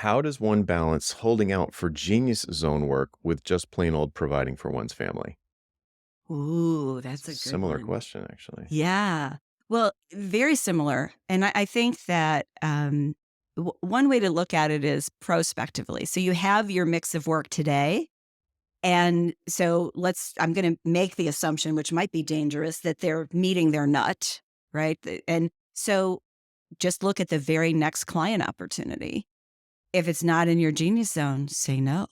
How does one balance holding out for genius zone work with just plain old providing for one's family? Ooh, that's a good Similar one. question, actually. Yeah. Well, very similar. And I think that one way to look at it is prospectively. So you have your mix of work today. And so I'm going to make the assumption, which might be dangerous, that they're meeting their nut, right? And so just look at the very next client opportunity. If it's not in your genius zone, say no.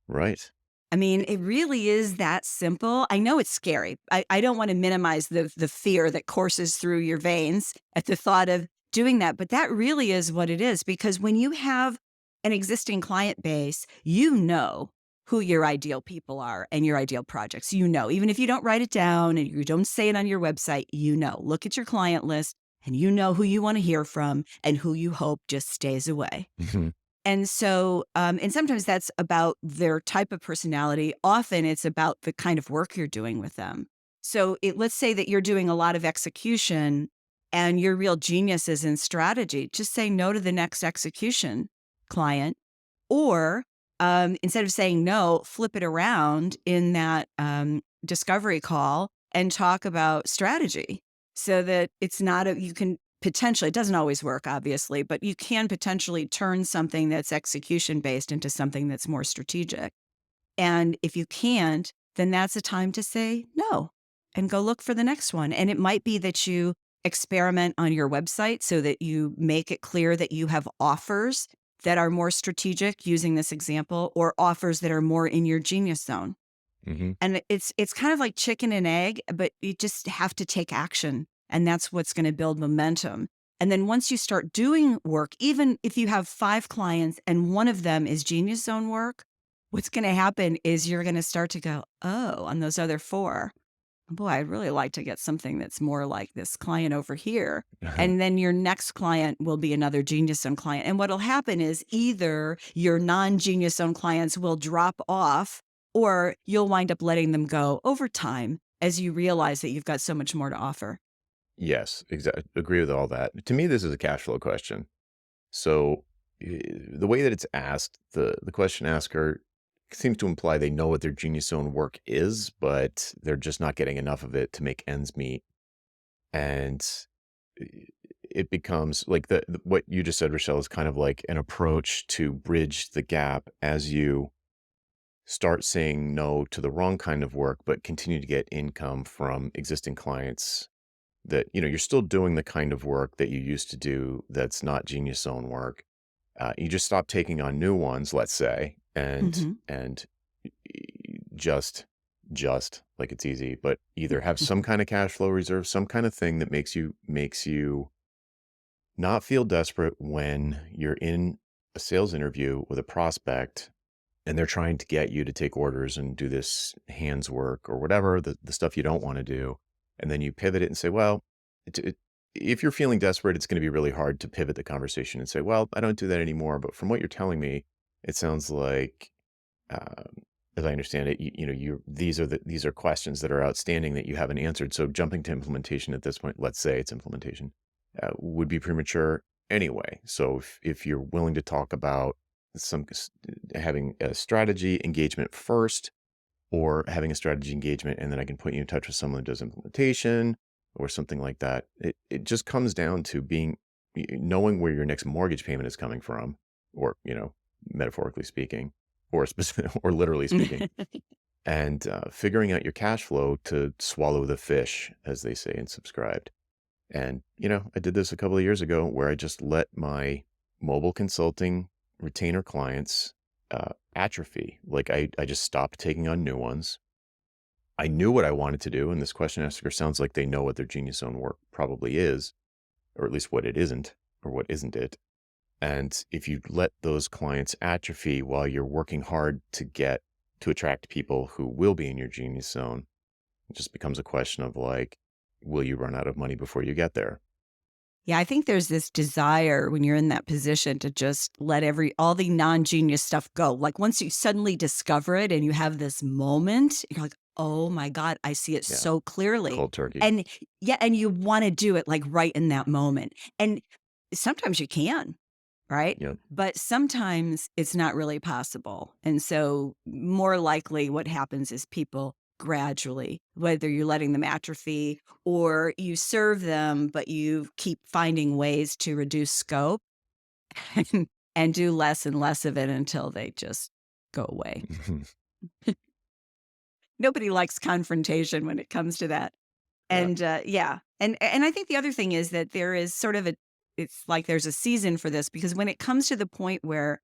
Right. I mean, it really is that simple. I know it's scary. I don't want to minimize the fear that courses through your veins at the thought of doing that, but that really is what it is. Because when you have an existing client base, you know who your ideal people are and your ideal projects. You know, even if you don't write it down and you don't say it on your website, you know. Look at your client list and you know who you want to hear from and who you hope just stays away. Mhm. And so, and sometimes that's about their type of personality. Often it's about the kind of work you're doing with them. So let's say that you're doing a lot of execution and your real genius is in strategy. Just say no to the next execution client. Or instead of saying no, flip it around in that discovery call and talk about strategy so that it's not you can potentially, it doesn't always work, obviously, but you can potentially turn something that's execution based into something that's more strategic. And if you can't, then that's a time to say no and go look for the next one. And it might be that you experiment on your website so that you make it clear that you have offers that are more strategic using this example or offers that are more in your genius zone. Mhm. And it's kind of like chicken and egg, but you just have to take action, and that's what's gonna build momentum. And then once you start doing work, even if you have 5 clients and one of them is genius zone work, what's gonna happen is you're gonna start to go, "Oh, on those other 4, boy, I'd really like to get something that's more like this client over here." And then your next client will be another genius zone client. And what'll happen is either your non-genius zone clients will drop off or you'll wind up letting them go over time as you realize that you've got so much more to offer. Yes, exactly. Agree with all that. To me, this is a cash flow question. So the way that it's asked, the question asker seems to imply they know what their genius zone work is, but they're just not getting enough of it to make ends meet. And i- it becomes like what you just said, Rochelle, is kind of like an approach to bridge the gap as you start saying no to the wrong kind of work, but continue to get income from existing clients that, you're still doing the kind of work that you used to do that's not genius zone work. You just stop taking on new ones, let's say, and Mhm. just like it's easy, but either have some kind of cash flow reserve, some kind of thing that makes you not feel desperate when you're in a sales interview with a prospect and they're trying to get you to take orders and do this hands work or whatever, the stuff you don't want to do. And then you pivot it and say, well, if you're feeling desperate, it's going to be really hard to pivot the conversation and say, well, I don't do that anymore. But from what you're telling me, it sounds like, um, as I understand it, these are questions that are outstanding that you haven't answered. So jumping to implementation at this point, let's say it's implementation, would be premature anyway. So if you're willing to talk about having a strategy engagement first, or having a strategy engagement, and then I can put you in touch with someone who does implementation or something like that. It just comes down to knowing where your next mortgage payment is coming from, or metaphorically speaking, or specific, or literally speaking, and figuring out your cash flow to swallow the fish, as they say in Subscribed. And I did this a couple of years ago where I just let my mobile consulting retainer clients atrophy. Like I just stopped taking on new ones. I knew what I wanted to do, and this question asker sounds like they know what their genius zone work probably is, or at least what it isn't, or what isn't it. And if you let those clients atrophy while you're working hard to attract people who will be in your genius zone, it just becomes a question of like, will you run out of money before you get there? Yeah, I think there's this desire when you're in that position to just let all the non-genius stuff go. Like once you suddenly discover it and you have this moment, you're like, "Oh my God, I see it Yeah, so clearly." cold turkey. And yeah, and you want to do it like right in that moment. And sometimes you can. right? Yep. But sometimes it's not really possible. And so, more likely, what happens is people gradually, whether you're letting them atrophy or you serve them, but you keep finding ways to reduce scope and, and do less and less of it until they just go away. Nobody likes confrontation when it comes to that. Yeah. And yeah, and I think the other thing is that there is sort of a, it's like there's a season for this, because when it comes to the point where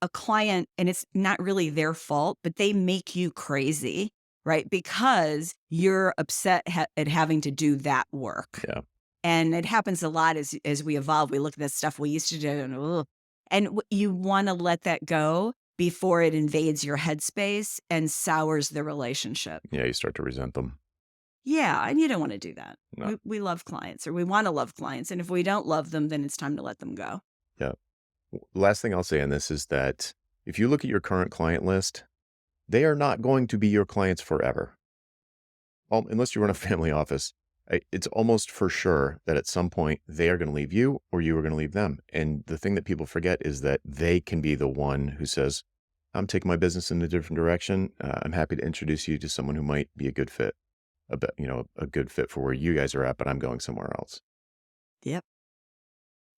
a client, and it's not really their fault, but they make you crazy, right? Because you're upset at having to do that work. Yeah. And it happens a lot as we evolve. We look at this stuff we used to do, and ugh. And you want to let that go before it invades your headspace and sours the relationship. Yeah. You start to resent them. Yeah, and you don't want to do that. No. We love clients, or we want to love clients, and if we don't love them, then it's time to let them go. Yeah. Last thing I'll say on this is that if you look at your current client list, they are not going to be your clients forever. Unless you run a family office, it's almost for sure that at some point they are going to leave you or you are going to leave them. And the thing that people forget is that they can be the one who says, I'm taking my business in a different direction. I'm happy to introduce you to someone who might be a good fit, a good fit for where you guys are at, but I'm going somewhere else. Yep.